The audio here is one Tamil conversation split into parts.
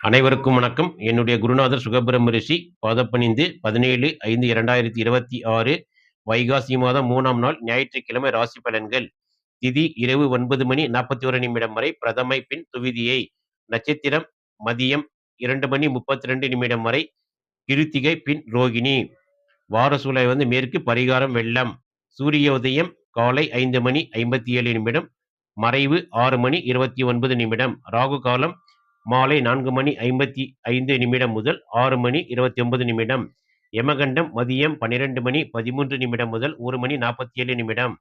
அனைவருக்கும் வணக்கம். என்னுடைய குருநாதர் சுகபிரம்ம ரிஷி பாதப்பணிந்து 17/5/2026 வைகாசி மாதம் 3ஆம் நாள் ஞாயிற்றுக்கிழமை ராசி பலன்கள். திதி இரவு 9:41 வரை பிரதமை, பின் துவிதியை. நட்சத்திரம் மதியம் 2:32 வரை கிருத்திகை, பின் ரோகிணி. வார சூலை மேற்கு, பரிகாரம் வெள்ளம். சூரிய உதயம் காலை 5:57, மறைவு 6:29. ராகு காலம் மாலை 4:55 முதல் 6:29. யமகண்டம் மதியம் 12:13 முதல் 1:47.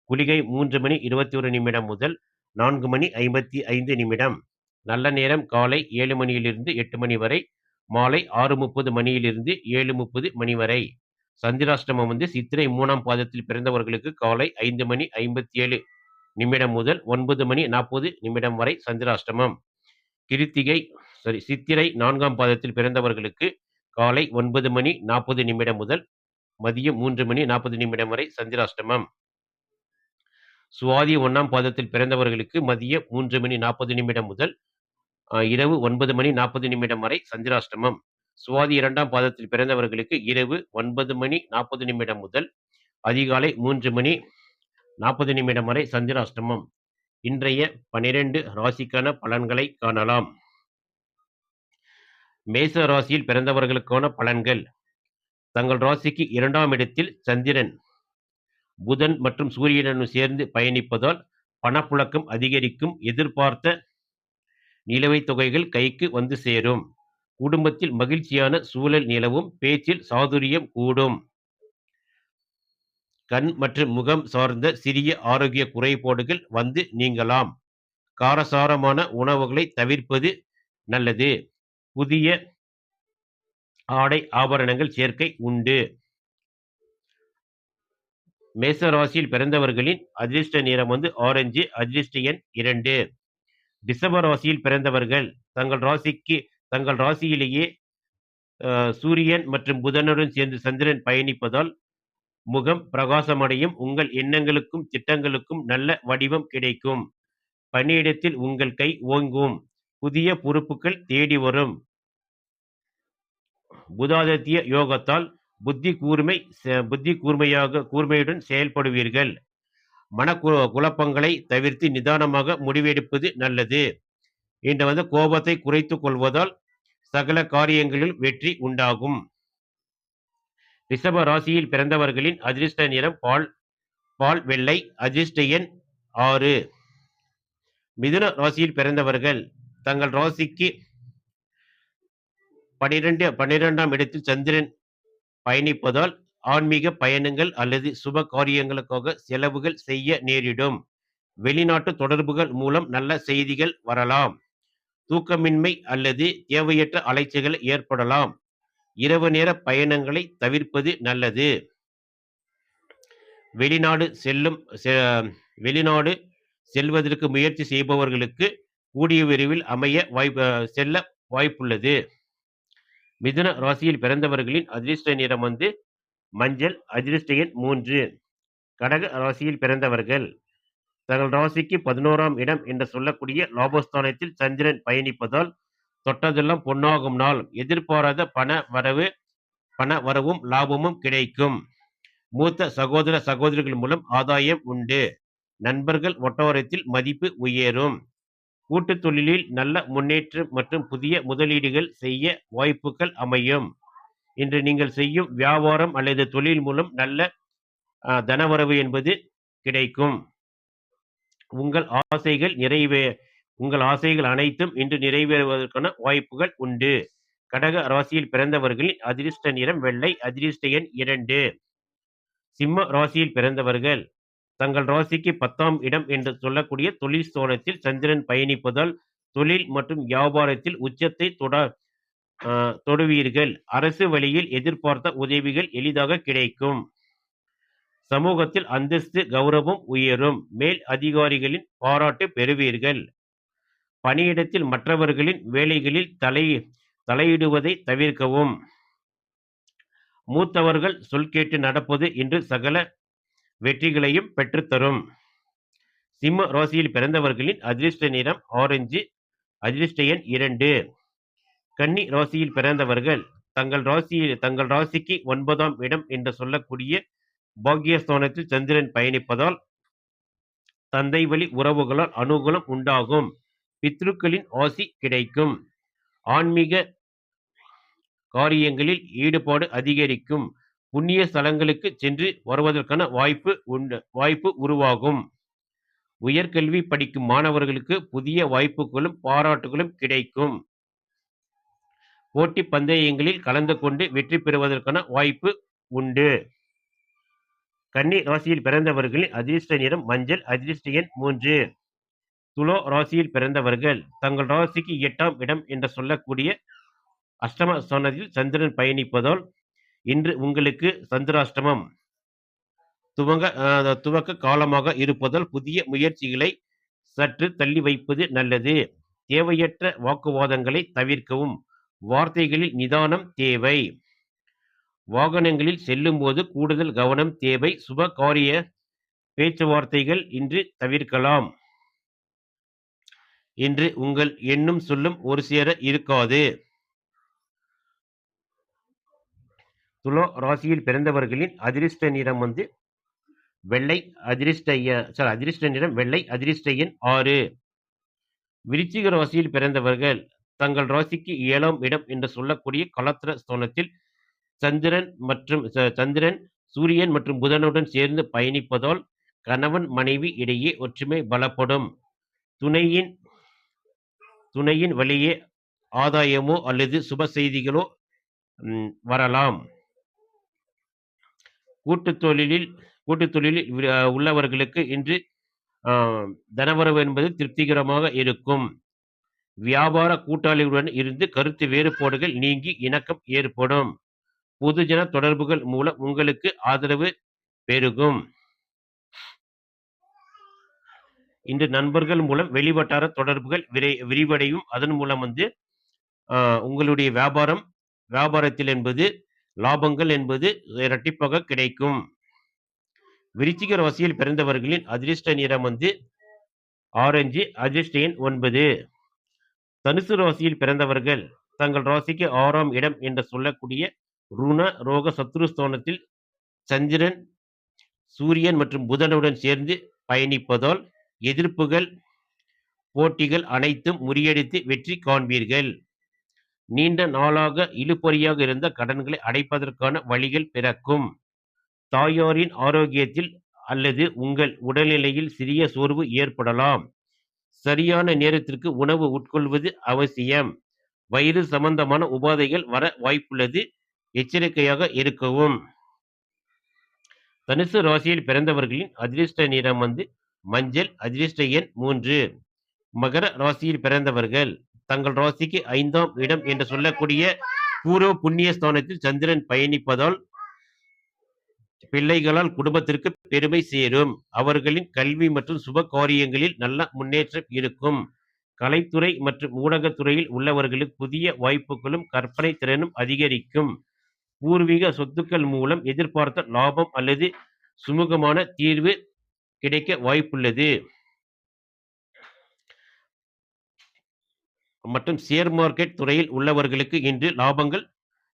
குளிகை 3:21 முதல் 4:55. நல்ல நேரம் காலை 7 மணியிலிருந்து 8 மணி வரை, மாலை 6:30 மணியிலிருந்து 7:30 வரை. சந்திராஷ்டமம் சித்திரை 3ஆம் பாதத்தில் பிறந்தவர்களுக்கு காலை 5:57 முதல் 9:40 வரை சந்திராஷ்டமம். சித்திரை 4ஆம் பாதத்தில் பிறந்தவர்களுக்கு காலை 9:40 முதல் மதியம் 3:40 வரை சந்திராஷ்டமம். சுவாதி 1ஆம் பாதத்தில் பிறந்தவர்களுக்கு மதியம் 3:40 முதல் இரவு 9:40 வரை சந்திராஷ்டமம். சுவாதி 2ஆம் பாதத்தில் பிறந்தவர்களுக்கு இரவு 9:40 முதல் அதிகாலை 3:40 வரை சந்திராஷ்டமம். இன்றைய 12 ராசிக்கான பலன்களை காணலாம். மேச ராசியில் பிறந்தவர்களுக்கான பலன்கள். தங்கள் ராசிக்கு 2ஆம் இடத்தில் சந்திரன், புதன் மற்றும் சூரியனுடன் சேர்ந்து பயணிப்பதால் பணப்புழக்கம் அதிகரிக்கும். எதிர்பார்த்த நிலுவைத் தொகைகள் கைக்கு வந்து சேரும். குடும்பத்தில் மகிழ்ச்சியான சூழல் நிலவும். பேச்சில் சாதுரியம் கூடும். கண் மற்றும் முகம் சார்ந்த சிறிய ஆரோக்கிய குறைபாடுகள் வந்து நீங்கலாம். காரசாரமான உணவுகளை தவிர்ப்பது நல்லது. புதிய ஆடை ஆபரணங்கள் சேர்க்கை உண்டு. மேச ராசியில் பிறந்தவர்களின் அதிர்ஷ்ட நிறம் ஆரஞ்சு. அதிர்ஷ்ட எண் 2. ரிஷப ராசியில் பிறந்தவர்கள் தங்கள் ராசியிலேயே சூரியன் மற்றும் புதனுடன் சேர்ந்து சந்திரன் பயணிப்பதால் முகம் பிரகாசமடையும். உங்கள் எண்ணங்களுக்கும் திட்டங்களுக்கும் நல்ல வடிவம் கிடைக்கும். பணியிடத்தில் உங்கள் கை ஓங்கும். புதிய பொறுப்புகள் தேடி வரும். புதாதித்ய யோகத்தால் கூர்மையுடன் செயல்படுவீர்கள். மன குழப்பங்களை தவிர்த்து நிதானமாக முடிவெடுப்பது நல்லது. இன்று கோபத்தை குறைத்துக் கொள்வதால் சகல காரியங்களில் வெற்றி உண்டாகும். ரிஷப ராசியில் பிறந்தவர்களின் அதிர்ஷ்ட நிறம் பால் வெள்ளை. அதிர்ஷ்ட எண் 6. மிதுன ராசியில் பிறந்தவர்கள் தங்கள் ராசிக்கு 12ஆம் இடத்தில் சந்திரன் பயணிப்பதால் ஆன்மீக பயணங்கள் அல்லது சுப காரியங்களுக்காக செலவுகள் செய்ய நேரிடும். வெளிநாட்டு தொடர்புகள் மூலம் நல்ல செய்திகள் வரலாம். தூக்கமின்மை அல்லது தேவையற்ற அலைச்சல்கள் ஏற்படலாம். இரவு நேர பயணங்களை தவிர்ப்பது நல்லது. வெளிநாடு செல்வதற்கு முயற்சி செய்பவர்களுக்கு கூடிய விரைவில் செல்ல வாய்ப்புள்ளது. மிதுன ராசியில் பிறந்தவர்களின் அதிர்ஷ்ட நிறம் மஞ்சள். அதிர்ஷ்ட எண் 3. கடக ராசியில் பிறந்தவர்கள் தங்கள் ராசிக்கு 11ஆம் இடம் என்று சொல்லக்கூடிய லாபஸ்தானத்தில் சந்திரன் பயணிப்பதால் தொட்டதெல்லாம் பொன்னாகும் நாள். எதிர்பாராத பண வரவும் லாபமும் கிடைக்கும். மூத்த சகோதர சகோதரிகள் மூலம் ஆதாயம் உண்டு. நண்பர்கள் வட்டாரத்தில் மதிப்பு உயரும். கூட்டு தொழிலில் நல்ல முன்னேற்றம் மற்றும் புதிய முதலீடுகள் செய்ய வாய்ப்புகள் அமையும். இன்று நீங்கள் செய்யும் வியாபாரம் அல்லது தொழில் மூலம் நல்ல தனவரவு என்பது கிடைக்கும். உங்கள் ஆசைகள் அனைத்தும் இன்று நிறைவேறுவதற்கான வாய்ப்புகள் உண்டு. கடக ராசியில் பிறந்தவர்களின் அதிர்ஷ்ட நிறம் வெள்ளை. அதிர்ஷ்ட எண் 2. சிம்ம ராசியில் பிறந்தவர்கள் தங்கள் ராசிக்கு 10ஆம் இடம் என்று சொல்லக்கூடிய தொழில் ஸ்தானத்தில் சந்திரன் பயணிப்பதால் தொழில் மற்றும் வியாபாரத்தில் உச்சத்தை தொடுவீர்கள். அரசு வழியில் எதிர்பார்த்த உதவிகள் எளிதாக கிடைக்கும். சமூகத்தில் அந்தஸ்து கௌரவம் உயரும். மேல் அதிகாரிகளின் பாராட்டு பெறுவீர்கள். பணியிடத்தில் மற்றவர்களின் வேலைகளில் தலையிடுவதை தவிர்க்கவும். மூத்தவர்கள் சொல் கேட்டு நடப்பது இன்று சகல வெற்றிகளையும் பெற்றுத்தரும். சிம்ம ராசியில் பிறந்தவர்களின் அதிர்ஷ்ட நிறம் ஆரஞ்சு. அதிர்ஷ்ட எண் 2. கன்னி ராசியில் பிறந்தவர்கள் தங்கள் ராசிக்கு 9ஆம் இடம் என்று சொல்லக்கூடிய பாக்கியஸ்தானத்தில் சந்திரன் பயணிப்பதால் தந்தை வழி உறவுகளால் அனுகூலம் உண்டாகும். பித்ருக்களின் ஆசி கிடைக்கும். ஆன்மீக காரியங்களில் ஈடுபாடு அதிகரிக்கும். புண்ணிய ஸ்தலங்களுக்கு சென்று வருவதற்கான வாய்ப்பு உருவாகும். உயர்கல்வி படிக்கும் மாணவர்களுக்கு புதிய வாய்ப்புகளும் பாராட்டுகளும் கிடைக்கும். போட்டி பந்தயங்களில் கலந்து கொண்டு வெற்றி பெறுவதற்கான வாய்ப்பு உண்டு. கன்னி ராசியில் பிறந்தவர்களின் அதிர்ஷ்ட நிறம் மஞ்சள். அதிர்ஷ்ட எண் 3. துலா ராசியில் பிறந்தவர்கள் தங்கள் ராசிக்கு 8ஆம் இடம் என்று சொல்லக்கூடிய அஷ்டம ஸ்தானத்தில் சந்திரன் பயணிப்பதால் இன்று உங்களுக்கு சந்திராஷ்டமம் துவக்க காலமாக இருப்பதால் புதிய முயற்சிகளை சற்று தள்ளி வைப்பது நல்லது. தேவையற்ற வாக்குவாதங்களை தவிர்க்கவும். வார்த்தைகளில் நிதானம் தேவை. வாகனங்களில் செல்லும் போது கூடுதல் கவனம் தேவை. சுப காரிய பேச்சுவார்த்தைகள் இன்று தவிர்க்கலாம். இன்று உங்கள் எண்ணும் சொல்லும் ஒரு சேர இருக்காது. துலா ராசியில் பிறந்தவர்களின் அதிர்ஷ்ட நிறம் வெள்ளை. அதிர்ஷ்ட நிறம் வெள்ளை. அதிர்ஷ்ட எண் 6. விருச்சிக ராசியில் பிறந்தவர்கள் தங்கள் ராசிக்கு 7ஆம் இடம் என்று சொல்லக்கூடிய கலத்திர ஸ்தானத்தில் சந்திரன் சூரியன் மற்றும் புதனுடன் சேர்ந்து பயணிப்பதால் கணவன் மனைவி இடையே ஒற்றுமை பலப்படும். துணையின் வழியே ஆதாயமோ அல்லது சுப செய்திகளோ வரலாம். கூட்டுத் தொழிலில் உள்ளவர்களுக்கு இன்று தனவரவு என்பது திருப்திகரமாக இருக்கும். வியாபார கூட்டாளிகளுடன் இருந்து கருத்து வேறுபாடுகள் நீங்கி இணக்கம் ஏற்படும். பொதுஜன தொடர்புகள் மூலம் உங்களுக்கு ஆதரவு பெருகும். இன்று நண்பர்கள் மூலம் வெளிவட்டார தொடர்புகள் விரிவடையும். அதன் மூலம் உங்களுடைய வியாபாரத்தில் என்பது லாபங்கள் என்பது இரட்டிப்பாக கிடைக்கும். விருச்சிக ராசியில் பிறந்தவர்களின் அதிர்ஷ்ட நிறம் ஆரஞ்சு. அதிர்ஷ்ட எண் 9. தனுசு ராசியில் பிறந்தவர்கள் தங்கள் ராசிக்கு 6ஆம் இடம் என்று சொல்லக்கூடிய ருண ரோக சத்ருஸ்தானத்தில் சந்திரன் சூரியன் மற்றும் புதனுடன் சேர்ந்து பயணிப்பதால் எதிர்ப்புகள் போட்டிகள் அனைத்தும் முறியடித்து வெற்றி காண்பீர்கள். நீண்ட நாளாக இழுபறியாக இருந்த கடன்களை அடைப்பதற்கான வழிகள் பிறக்கும். தாயாரின் ஆரோக்கியத்தில் அல்லது உங்கள் உடல்நிலையில் சிறிய சோர்வு ஏற்படலாம். சரியான நேரத்திற்கு உணவு உட்கொள்வது அவசியம். வயிறு சம்பந்தமான உபாதைகள் வர வாய்ப்புள்ளது. எச்சரிக்கையாக இருக்கவும். தனுசு ராசியில் பிறந்தவர்களின் அதிர்ஷ்ட நிறம் மஞ்சள். அதிர்ஷ்ட எண் 3. மகர ராசியில் பிறந்தவர்கள் தங்கள் ராசிக்கு 5ஆம் இடம் என்று சொல்லக்கூடிய பூர்வ புண்ணிய ஸ்தானத்தில் சந்திரன் பயணிப்பதால் பிள்ளைகளால் குடும்பத்திற்கு பெருமை சேரும். அவர்களின் கல்வி மற்றும் சுப காரியங்களில் நல்ல முன்னேற்றம் இருக்கும். கலைத்துறை மற்றும் ஊடகத்துறையில் உள்ளவர்களுக்கு புதிய வாய்ப்புகளும் கற்பனை திறனும் அதிகரிக்கும். பூர்வீக சொத்துக்கள் மூலம் எதிர்பார்த்த லாபம் அல்லது சுமூகமான தீர்வு கிடைக்க வாய்ப்புள்ளது. மற்றும் ஷேர் மார்க்கெட் துறையில் உள்ளவர்களுக்கு இன்று லாபங்கள்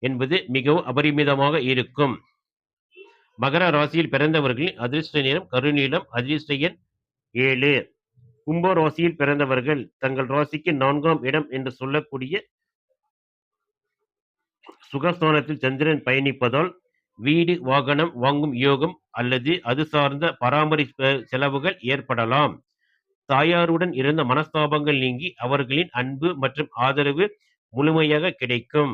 என்பது மிகவும் அபரிமிதமாக இருக்கும். மகர ராசியில் பிறந்தவர்களின் அதிர்ஷ்ட நிறம் கருநீலம். அதிர்ஷ்ட எண் 7. கும்ப ராசியில் பிறந்தவர்கள் தங்கள் ராசிக்கு 4ஆம் இடம் என்று சொல்லக்கூடிய சுகஸ்தானத்தில் சந்திரன் பயணிப்பதால் வீடு வாகனம் வாங்கும் யோகம் அல்லது அது சார்ந்த பராமரிப்பு செலவுகள் ஏற்படலாம். தாயாருடன் இருந்த மனஸ்தாபங்கள் நீங்கி அவர்களின் அன்பு மற்றும் ஆதரவு முழுமையாக கிடைக்கும்.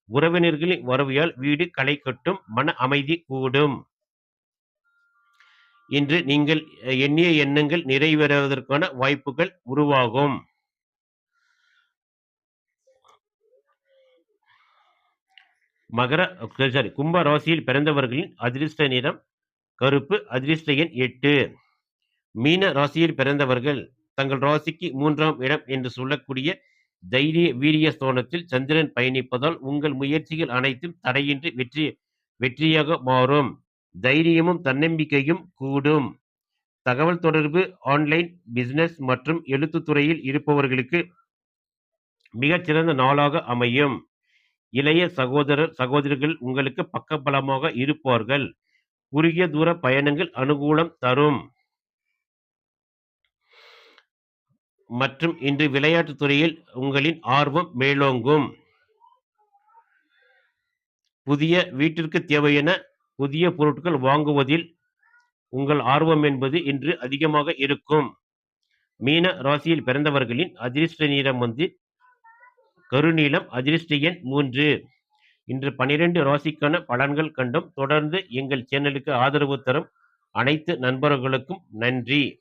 உறவினர்களின் வரவையால் வீடு களை கட்டும். மன அமைதி கூடும். இன்று நீங்கள் எண்ணிய எண்ணங்கள் நிறைவேறுவதற்கான வாய்ப்புகள் உருவாகும். கும்ப ராசியில் பிறந்தவர்களின் அதிர்ஷ்ட நிறம் கருப்பு. அதிர்ஷ்ட எண் 8. மீன ராசியில் பிறந்தவர்கள் தங்கள் ராசிக்கு 3ஆம் இடம் என்று சொல்லக்கூடிய தைரிய வீரிய ஸ்தானத்தில் சந்திரன் பயணிப்பதால் உங்கள் முயற்சிகள் அனைத்தும் தடையின்றி வெற்றியாக மாறும். தைரியமும் தன்னம்பிக்கையும் கூடும். தகவல் தொடர்பு, ஆன்லைன் பிசினஸ் மற்றும் எழுத்துத்துறையில் இருப்பவர்களுக்கு மிகச்சிறந்த நாளாக அமையும். இளைய சகோதரர், சகோதரிகள் உங்களுக்கு பக்கபலமாக இருப்பார்கள். குறுகிய தூர பயணங்கள் அனுகூலம் தரும். மற்றும் இன்று விளையாட்டுத் துறையில் உங்களின் ஆர்வம் மேலோங்கும். புதிய வீட்டிற்கு தேவையான புதிய பொருட்கள் வாங்குவதில் உங்கள் ஆர்வம் என்பது இன்று அதிகமாக இருக்கும். மீன ராசியில் பிறந்தவர்களின் அதிர்ஷ்ட நிறம் கருநீலம். அதிர்ஷ்ட எண் 3. இன்று 12 ராசிக்கான பலன்கள் கண்டும். தொடர்ந்து எங்கள் சேனலுக்கு ஆதரவு தரும் அனைத்து நண்பர்களுக்கும் நன்றி.